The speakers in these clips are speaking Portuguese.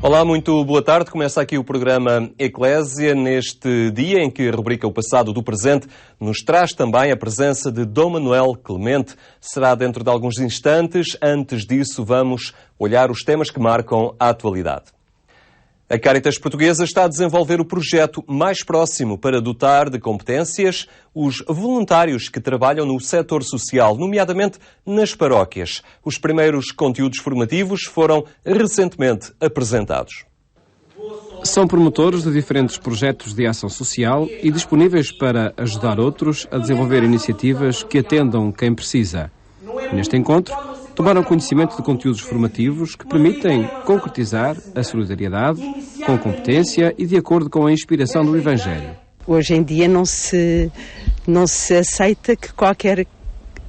Olá, muito boa tarde. Começa aqui o programa Eclésia, neste dia em que a rubrica O Passado do Presente nos traz também a presença de Dom Manuel Clemente. Será dentro de alguns instantes. Antes disso, vamos olhar os temas que marcam a atualidade. A Cáritas Portuguesa está a desenvolver o projeto Mais Próximo para dotar de competências os voluntários que trabalham no setor social, nomeadamente nas paróquias. Os primeiros conteúdos formativos foram recentemente apresentados. São promotores de diferentes projetos de ação social e disponíveis para ajudar outros a desenvolver iniciativas que atendam quem precisa. Neste encontro, tomaram conhecimento de conteúdos formativos que permitem concretizar a solidariedade com competência e de acordo com a inspiração do Evangelho. Hoje em dia não se aceita que qualquer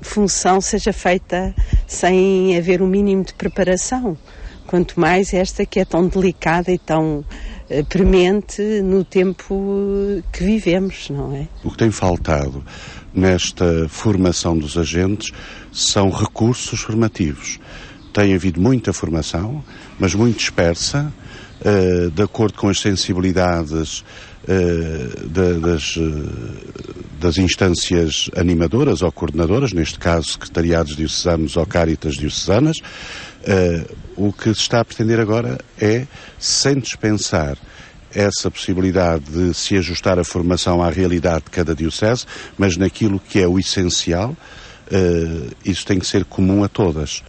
função seja feita sem haver um mínimo de preparação. Quanto mais esta que é tão delicada e tão premente no tempo que vivemos, não é? O que tem faltado nesta formação dos agentes são recursos formativos. Tem havido muita formação, mas muito dispersa, de acordo com as sensibilidades das instâncias animadoras ou coordenadoras, neste caso secretariados diocesanos ou cáritas diocesanas. O que se está a pretender agora é, sem dispensar essa possibilidade de se ajustar a formação à realidade de cada diocese, mas naquilo que é o essencial, isso tem que ser comum a todas.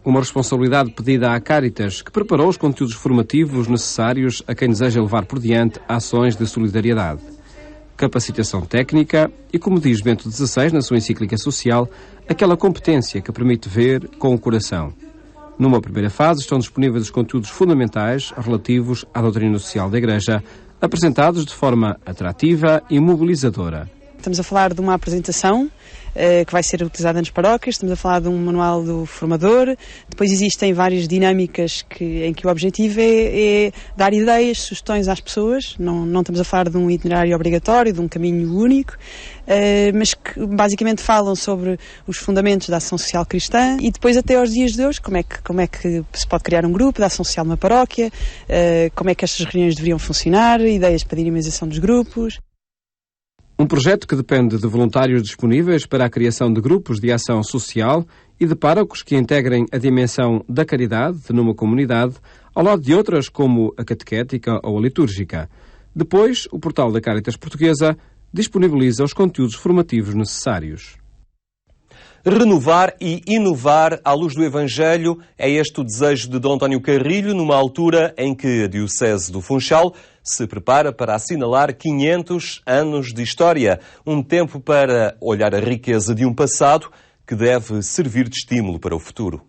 Uma responsabilidade pedida à Cáritas, que preparou os conteúdos formativos necessários a quem deseja levar por diante ações de solidariedade. Capacitação técnica e, como diz Bento XVI na sua encíclica social, aquela competência que permite ver com o coração. Numa primeira fase estão disponíveis os conteúdos fundamentais relativos à doutrina social da Igreja, apresentados de forma atrativa e mobilizadora. Estamos a falar de uma apresentação que vai ser utilizada nas paróquias, estamos a falar de um manual do formador, depois existem várias dinâmicas em que o objetivo é dar ideias, sugestões às pessoas, não estamos a falar de um itinerário obrigatório, de um caminho único, mas que basicamente falam sobre os fundamentos da ação social cristã e depois até aos dias de hoje, como é que se pode criar um grupo de ação social numa paróquia, como é que estas reuniões deveriam funcionar, ideias para a dinamização dos grupos. Um projeto que depende de voluntários disponíveis para a criação de grupos de ação social e de párocos que integrem a dimensão da caridade numa comunidade, ao lado de outras como a catequética ou a litúrgica. Depois, o portal da Cáritas Portuguesa disponibiliza os conteúdos formativos necessários. Renovar e inovar à luz do Evangelho é este o desejo de Dom António Carrilho, numa altura em que a Diocese do Funchal se prepara para assinalar 500 anos de história. Um tempo para olhar a riqueza de um passado que deve servir de estímulo para o futuro.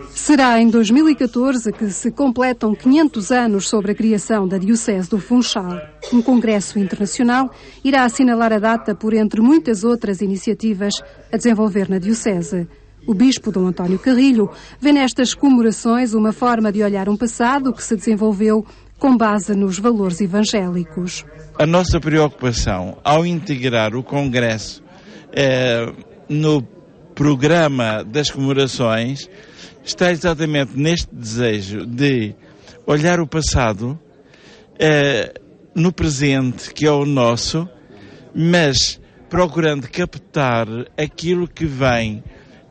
Será em 2014 que se completam 500 anos sobre a criação da Diocese do Funchal. Um congresso internacional irá assinalar a data por entre muitas outras iniciativas a desenvolver na Diocese. O bispo Dom António Carrilho vê nestas comemorações uma forma de olhar um passado que se desenvolveu com base nos valores evangélicos. A nossa preocupação ao integrar o congresso no programa das comemorações está exatamente neste desejo de olhar o passado no presente, que é o nosso, mas procurando captar aquilo que vem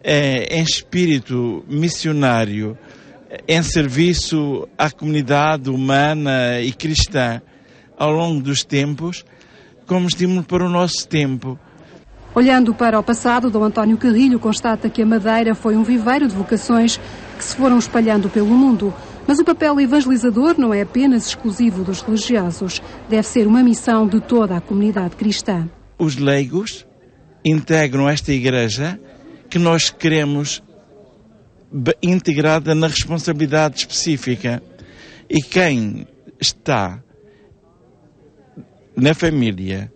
em espírito missionário, em serviço à comunidade humana e cristã ao longo dos tempos, como estímulo para o nosso tempo. Olhando para o passado, Dom António Carrilho constata que a Madeira foi um viveiro de vocações que se foram espalhando pelo mundo. Mas o papel evangelizador não é apenas exclusivo dos religiosos. Deve ser uma missão de toda a comunidade cristã. Os leigos integram esta igreja que nós queremos integrada na responsabilidade específica. E quem está na família,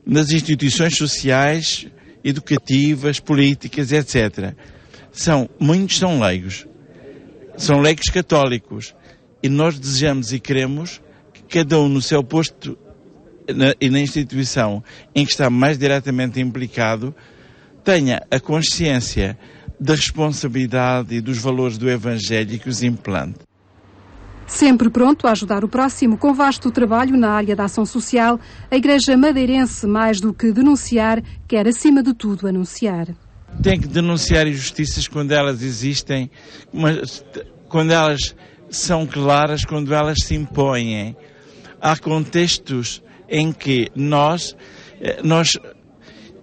nas instituições sociais, educativas, políticas, etc. Muitos são leigos católicos, e nós desejamos e queremos que cada um no seu posto e na instituição em que está mais diretamente implicado tenha a consciência da responsabilidade e dos valores do Evangelho que os implante. Sempre pronto a ajudar o próximo, com vasto trabalho na área da ação social, a Igreja Madeirense, mais do que denunciar, quer acima de tudo anunciar. Tem que denunciar injustiças quando elas existem, mas quando elas são claras, quando elas se impõem. Há contextos em que nós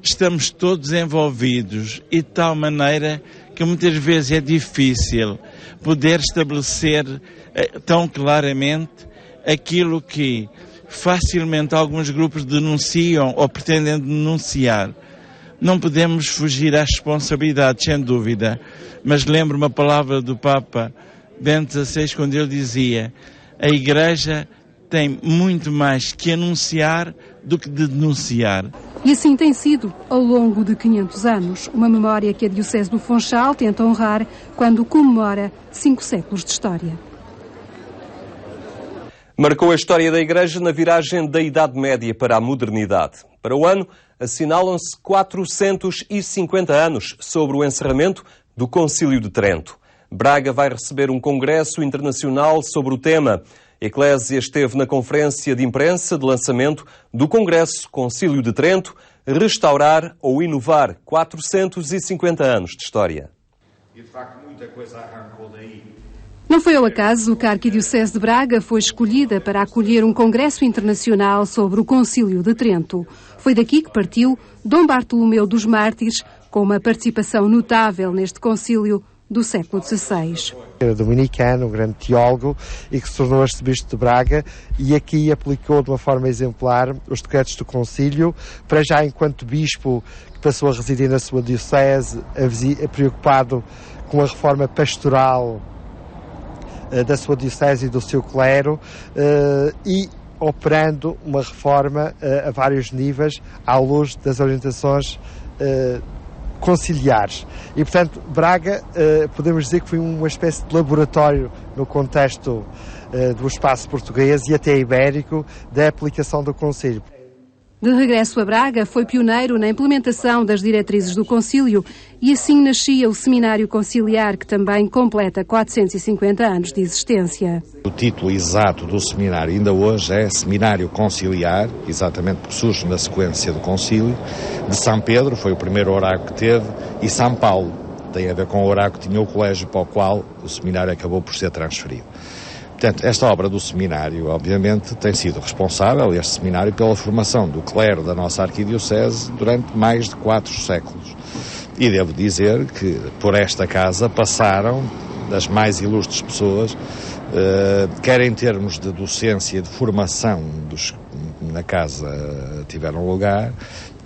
estamos todos envolvidos e de tal maneira que muitas vezes é difícil poder estabelecer tão claramente aquilo que facilmente alguns grupos denunciam ou pretendem denunciar. Não podemos fugir às responsabilidades, sem dúvida, mas lembro uma palavra do Papa Bento XVI quando ele dizia: a Igreja tem muito mais que anunciar do que de denunciar. E assim tem sido ao longo de 500 anos, uma memória que a Diocese do Funchal tenta honrar quando comemora 5 séculos de história. Marcou a história da Igreja na viragem da Idade Média para a modernidade. Para o ano, assinalam-se 450 anos sobre o encerramento do Concílio de Trento. Braga vai receber um congresso internacional sobre o tema. A Eclésia esteve na conferência de imprensa de lançamento do Congresso Concílio de Trento, Restaurar ou Inovar 450 anos de história. E de facto muita coisa arrancou daí. Não foi ao acaso que a Arquidiocese de Braga foi escolhida para acolher um congresso internacional sobre o Concílio de Trento. Foi daqui que partiu Dom Bartolomeu dos Mártires, com uma participação notável neste concílio do século XVI. Era dominicano, um grande teólogo, e que se tornou arcebispo de Braga, e aqui aplicou de uma forma exemplar os decretos do concílio, para já enquanto bispo que passou a residir na sua diocese, preocupado com a reforma pastoral da sua diocese e do seu clero, e operando uma reforma a vários níveis, à luz das orientações conciliares. E, portanto, Braga, podemos dizer que foi uma espécie de laboratório no contexto do espaço português e até ibérico da aplicação do concílio. De regresso a Braga, foi pioneiro na implementação das diretrizes do concílio e assim nascia o Seminário Conciliar, que também completa 450 anos de existência. O título exato do seminário ainda hoje é Seminário Conciliar, exatamente porque surge na sequência do concílio, de São Pedro, foi o primeiro oráculo que teve, e São Paulo, tem a ver com o oráculo que tinha o colégio para o qual o seminário acabou por ser transferido. Portanto, esta obra do seminário, obviamente, tem sido responsável, este seminário, pela formação do clero da nossa arquidiocese durante mais de 4 séculos. E devo dizer que por esta casa passaram das mais ilustres pessoas, quer em termos de docência e de formação dos que na casa tiveram lugar,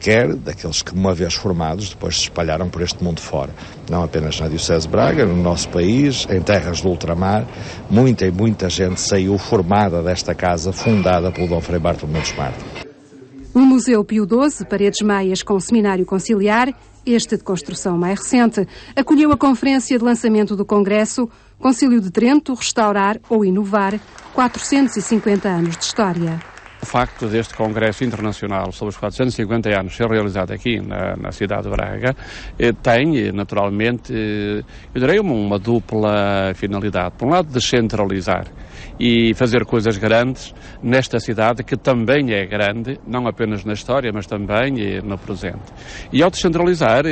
quer daqueles que, uma vez formados, depois se espalharam por este mundo fora. Não apenas na Diocese de Braga, no nosso país, em terras do ultramar, muita gente saiu formada desta casa, fundada pelo Dom Frei Bartolomeu dos Mártires. O Museu Pio XII, Paredes Meias com Seminário Conciliar, este de construção mais recente, acolheu a conferência de lançamento do Congresso Concílio de Trento, Restaurar ou Inovar, 450 anos de história. O facto deste Congresso Internacional sobre os 450 anos ser realizado aqui na cidade de Braga tem, naturalmente, eu direi uma dupla finalidade. Por um lado, descentralizar e fazer coisas grandes nesta cidade que também é grande, não apenas na história, mas também no presente. E ao descentralizar,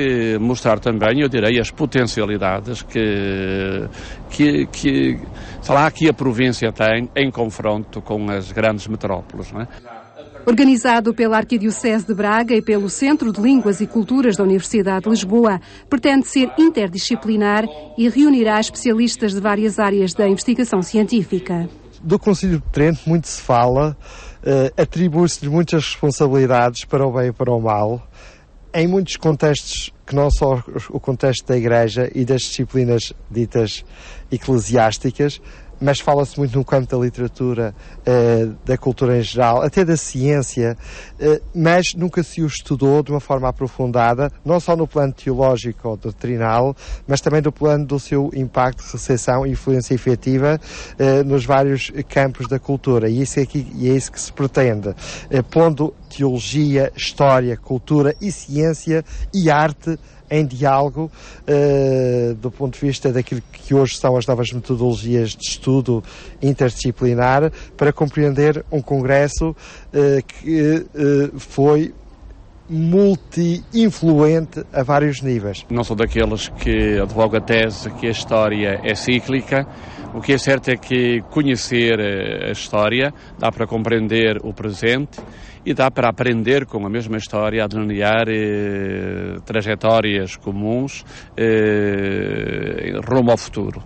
mostrar também, eu direi, as potencialidades que a província tem em confronto com as grandes metrópoles, não é? Organizado pela Arquidiocese de Braga e pelo Centro de Línguas e Culturas da Universidade de Lisboa, pretende ser interdisciplinar e reunirá especialistas de várias áreas da investigação científica. Do Concílio de Trento muito se fala, atribui-se-lhe muitas responsabilidades para o bem e para o mal, em muitos contextos que não só o contexto da Igreja e das disciplinas ditas eclesiásticas, mas fala-se muito no campo da literatura, da cultura em geral, até da ciência, mas nunca se o estudou de uma forma aprofundada, não só no plano teológico ou doutrinal, mas também no plano do seu impacto, recepção e influência efetiva nos vários campos da cultura. E é isso que se pretende, pondo teologia, história, cultura e ciência e arte em diálogo do ponto de vista daquilo que hoje são as novas metodologias de estudo estudo interdisciplinar para compreender um congresso que foi multi-influente a vários níveis. Não sou daqueles que advogam a tese que a história é cíclica. O que é certo é que conhecer a história dá para compreender o presente e dá para aprender com a mesma história a delinear trajetórias comuns rumo ao futuro.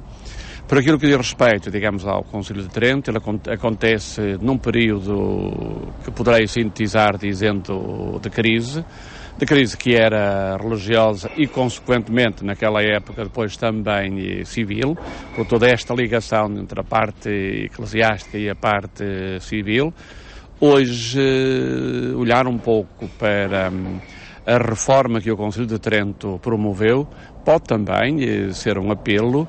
Por aquilo que diz respeito, digamos, ao Concílio de Trento, ele acontece num período que poderei sintetizar dizendo de crise que era religiosa e, consequentemente, naquela época, depois também civil, por toda esta ligação entre a parte eclesiástica e a parte civil. Hoje, olhar um pouco para a reforma que o Concílio de Trento promoveu pode também ser um apelo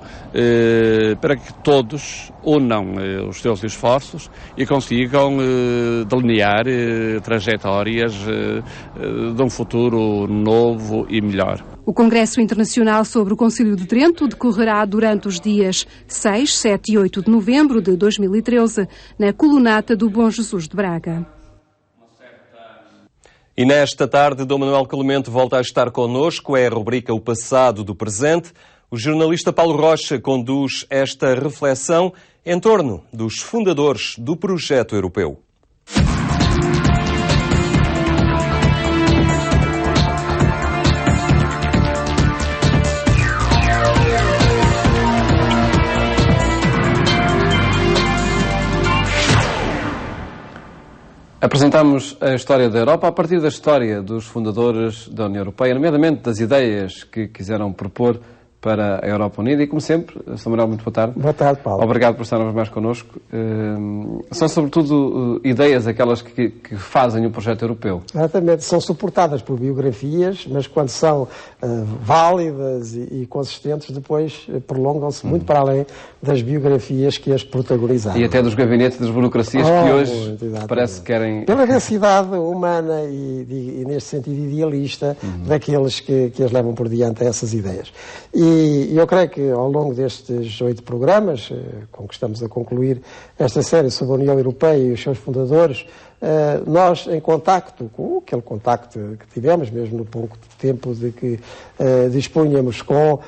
para que todos unam os seus esforços e consigam delinear trajetórias de um futuro novo e melhor. O Congresso Internacional sobre o Concílio de Trento decorrerá durante os dias 6, 7 e 8 de novembro de 2013 na Colunata do Bom Jesus de Braga. E nesta tarde, Dom Manuel Clemente volta a estar connosco. É a rubrica O Passado do Presente. O jornalista Paulo Rocha conduz esta reflexão em torno dos fundadores do projeto europeu. Apresentamos a história da Europa a partir da história dos fundadores da União Europeia, nomeadamente das ideias que quiseram propor para a Europa Unida. E, como sempre, Sr. Manuel, muito boa tarde. Boa tarde, Paulo. Obrigado por estarmos mais connosco. São, sobretudo, ideias aquelas que fazem o projeto europeu. Exatamente. São suportadas por biografias, mas quando são válidas e consistentes, depois prolongam-se muito para além das biografias que as protagonizaram. E até dos gabinetes das burocracias que hoje parece que querem... Pela densidade humana e neste sentido idealista daqueles que as levam por diante a essas ideias. E eu creio que ao longo destes 8 programas, com que estamos a concluir esta série sobre a União Europeia e os seus fundadores, nós, em contacto com aquele contacto que tivemos, mesmo no pouco tempo de que dispunhamos com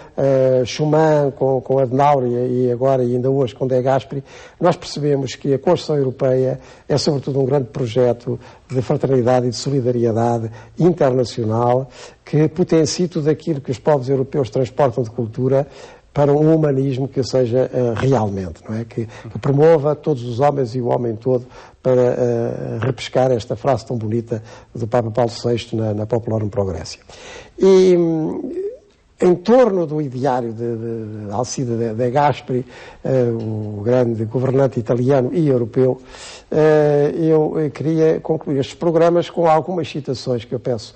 Schuman, com Adenauer e agora e ainda hoje com De Gasperi, nós percebemos que a construção europeia é sobretudo um grande projeto de fraternidade e de solidariedade internacional que potencie tudo aquilo que os povos europeus transportam de cultura para um humanismo que seja realmente, não é? Que promova todos os homens e o homem todo para repescar esta frase tão bonita do Papa Paulo VI na Populorum Progressio. E em torno do ideário de Alcide De Gasperi, o grande governante italiano e europeu, eu queria concluir estes programas com algumas citações que eu peço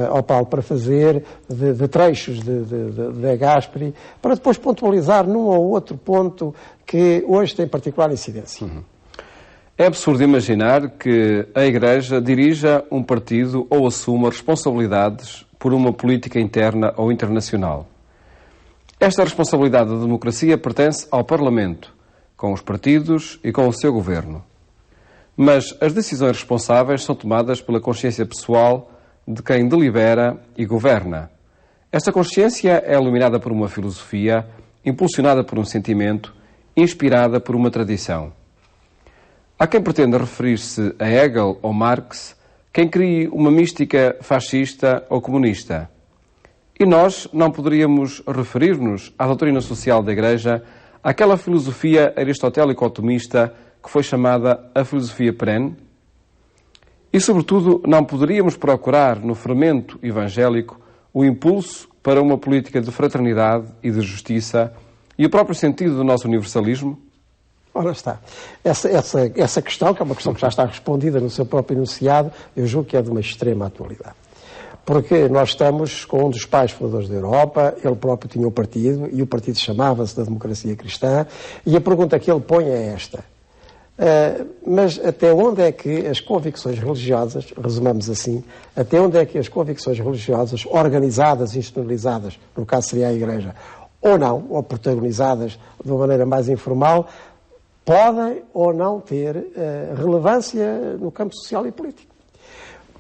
ao Paulo para fazer de trechos de Gasperi, para depois pontualizar num ou outro ponto que hoje tem particular incidência. É absurdo imaginar que a Igreja dirija um partido ou assuma responsabilidades por uma política interna ou internacional. Esta responsabilidade da democracia pertence ao Parlamento, com os partidos e com o seu governo. Mas as decisões responsáveis são tomadas pela consciência pessoal de quem delibera e governa. Esta consciência é iluminada por uma filosofia, impulsionada por um sentimento, inspirada por uma tradição. Há quem pretenda referir-se a Hegel ou Marx, quem crie uma mística fascista ou comunista. E nós não poderíamos referir-nos à doutrina social da Igreja, àquela filosofia aristotélico-otomista que foi chamada a filosofia perene? E, sobretudo, não poderíamos procurar no fermento evangélico o impulso para uma política de fraternidade e de justiça e o próprio sentido do nosso universalismo? Ora está. Essa questão, que é uma questão que já está respondida no seu próprio enunciado, eu julgo que é de uma extrema atualidade. Porque nós estamos com um dos pais fundadores da Europa, ele próprio tinha um partido, e o partido chamava-se da Democracia Cristã, e a pergunta que ele põe é esta. Mas até onde é que as convicções religiosas, resumamos assim, até onde é que as convicções religiosas, organizadas, institucionalizadas, no caso seria a Igreja, ou não, ou protagonizadas de uma maneira mais informal, podem ou não ter relevância no campo social e político.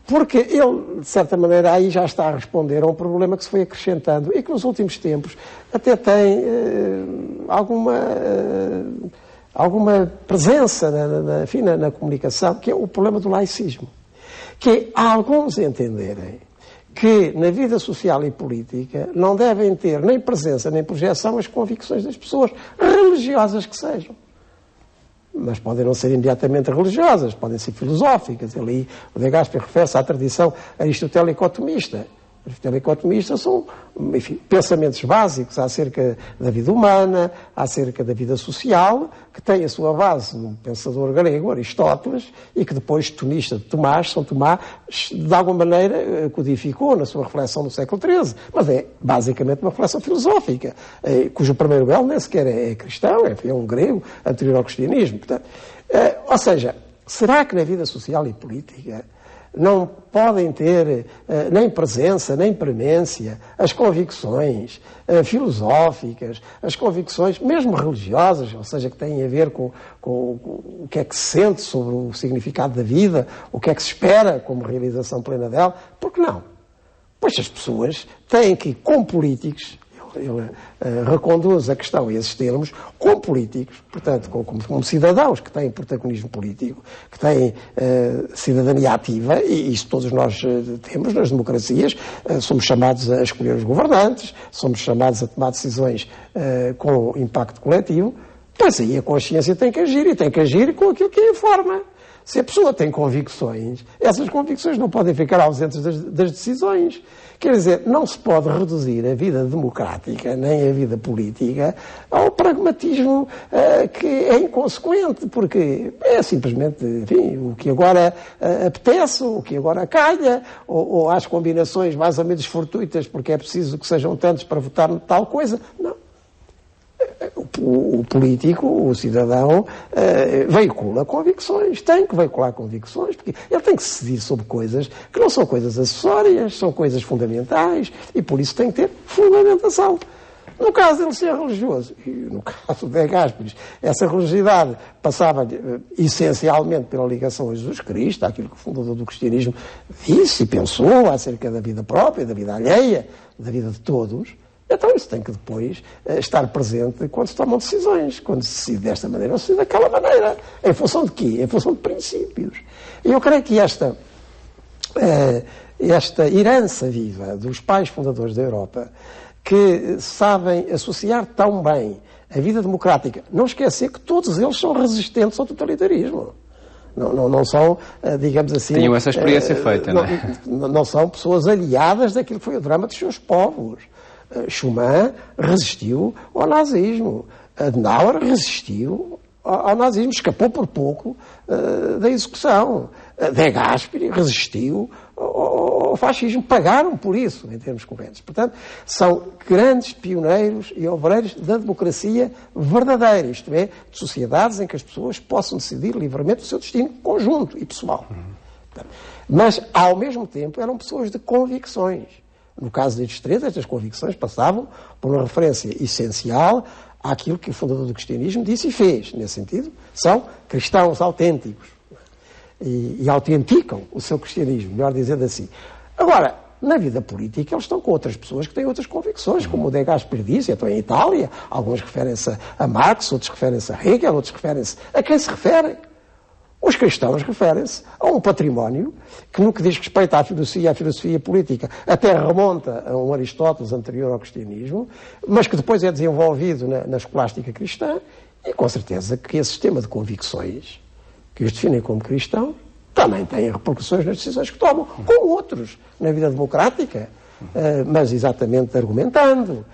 Porque ele, de certa maneira, aí já está a responder a um problema que se foi acrescentando e que nos últimos tempos até tem alguma presença na comunicação, que é o problema do laicismo. Que há alguns entenderem que na vida social e política não devem ter nem presença nem projeção as convicções das pessoas, religiosas que sejam. Mas podem não ser imediatamente religiosas, podem ser filosóficas. Ali o De Gasperi refere-se à tradição aristotélico-otomista. Aristotélico-otomistas são, enfim, pensamentos básicos acerca da vida humana, acerca da vida social, que têm a sua base num pensador grego, Aristóteles, e que depois, tomista de São Tomás, de alguma maneira codificou na sua reflexão do século XIII. Mas é basicamente uma reflexão filosófica, cujo primeiro elo nem sequer é cristão, é um grego anterior ao cristianismo. Portanto, ou seja, será que na vida social e política não podem ter nem presença, nem premência, as convicções filosóficas, as convicções mesmo religiosas, ou seja, que têm a ver com o que é que se sente sobre o significado da vida, o que é que se espera como realização plena dela? Por que não? Pois as pessoas têm que, como políticos, ele reconduz a questão a esses termos, como políticos, portanto, como cidadãos que têm protagonismo político, que têm cidadania ativa, e isso todos nós temos nas democracias, somos chamados a escolher os governantes, somos chamados a tomar decisões com impacto coletivo, pois aí a consciência tem que agir, e tem que agir com aquilo que a informa. Se a pessoa tem convicções, essas convicções não podem ficar ausentes das decisões. Quer dizer, não se pode reduzir a vida democrática, nem a vida política, ao pragmatismo que é inconsequente, porque é simplesmente, enfim, o que agora apetece, o que agora calha, ou às combinações mais ou menos fortuitas, porque é preciso que sejam tantos para votar tal coisa. Não. O político, o cidadão, veicula convicções, tem que veicular convicções, porque ele tem que se decidir sobre coisas que não são coisas acessórias, são coisas fundamentais, e por isso tem que ter fundamentação. No caso dele ser religioso, e no caso de De Gasperi, essa religiosidade passava essencialmente pela ligação a Jesus Cristo, àquilo que o fundador do cristianismo disse e pensou acerca da vida própria, da vida alheia, da vida de todos. Então isso tem que depois estar presente quando se tomam decisões. Quando se decide desta maneira, ou se decide daquela maneira. Em função de quê? Em função de princípios. E eu creio que esta herança viva dos pais fundadores da Europa, que sabem associar tão bem a vida democrática, não esquecer que todos eles são resistentes ao totalitarismo. Não são, digamos assim... Tinham essa experiência feita, não é? Não são pessoas aliadas daquilo que foi o drama dos seus povos. Schuman resistiu ao nazismo. Adenauer resistiu ao nazismo. Escapou por pouco da execução. De Gasperi resistiu ao fascismo. Pagaram por isso, em termos corretos. Portanto, são grandes pioneiros e obreiros da democracia verdadeira. Isto é, de sociedades em que as pessoas possam decidir livremente o seu destino conjunto e pessoal. Mas, ao mesmo tempo, eram pessoas de convicções. No caso destes três, estas convicções passavam por uma referência essencial àquilo que o fundador do cristianismo disse e fez. Nesse sentido, são cristãos autênticos e autenticam o seu cristianismo, melhor dizendo assim. Agora, na vida política, eles estão com outras pessoas que têm outras convicções, como o De Gasperi disse, então em Itália, alguns referem-se a Marx, outros referem-se a Hegel, outros referem-se a quem se referem. Os cristãos referem-se a um património que, no que diz respeito à filosofia política, até remonta a um Aristóteles anterior ao cristianismo, mas que depois é desenvolvido na escolástica cristã, e com certeza que esse sistema de convicções, que os definem como cristãos, também tem repercussões nas decisões que tomam, como outros na vida democrática, mas exatamente argumentando,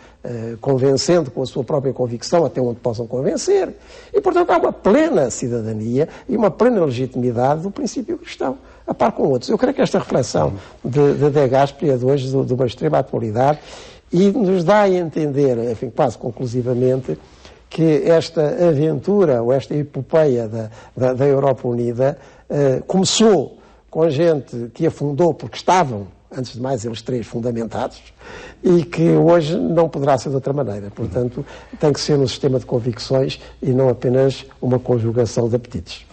convencendo com a sua própria convicção até onde possam convencer. E, portanto, há uma plena cidadania e uma plena legitimidade do princípio cristão, a par com outros. Eu creio que esta reflexão de De Gasperi é de hoje de uma extrema atualidade e nos dá a entender, enfim, quase conclusivamente, que esta aventura ou esta epopeia da Europa Unida começou com gente que a fundou porque estavam antes de mais eles três fundamentados, e que hoje não poderá ser de outra maneira. Portanto, tem que ser um sistema de convicções e não apenas uma conjugação de apetites.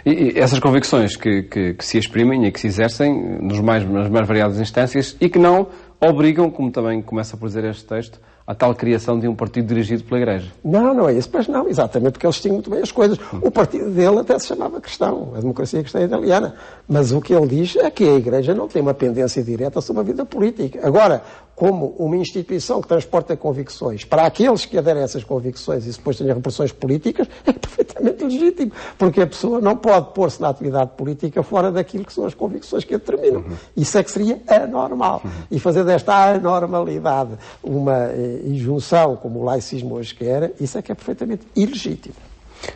E essas convicções que se exprimem e que se exercem nas mais variadas instâncias e que não obrigam, como também começa por dizer este texto, a tal criação de um partido dirigido pela Igreja. Não é isso, mas não, exatamente, porque eles tinham muito bem as coisas. O partido dele até se chamava cristão, a democracia cristã italiana, mas o que ele diz é que a Igreja não tem uma pendência direta sobre a vida política. Agora, como uma instituição que transporta convicções para aqueles que aderem a essas convicções e depois tenham repressões políticas, é perfeitamente legítimo, porque a pessoa não pode pôr-se na atividade política fora daquilo que são as convicções que a determinam. Isso é que seria anormal. E fazer desta anormalidade uma injunção, como o laicismo hoje quer, isso é que é perfeitamente ilegítimo.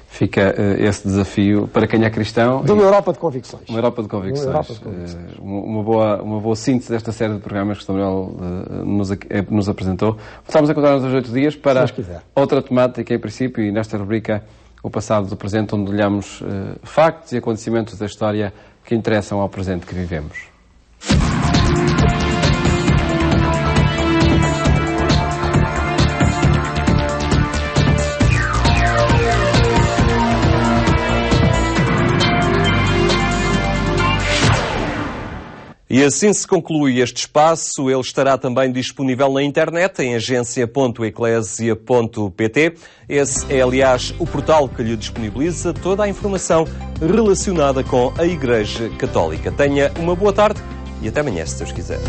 Fica esse desafio para quem é cristão. De uma Europa de convicções. Uma Europa de convicções. Uma boa síntese desta série de programas que o Samuel nos apresentou. Voltamos a encontrar-nos aos 8 dias para outra temática, em princípio, e nesta rubrica O Passado do Presente, onde olhamos factos e acontecimentos da história que interessam ao presente que vivemos. E assim se conclui este espaço. Ele estará também disponível na internet em agência.eclesia.pt. Esse é, aliás, o portal que lhe disponibiliza toda a informação relacionada com a Igreja Católica. Tenha uma boa tarde e até amanhã, se Deus quiser.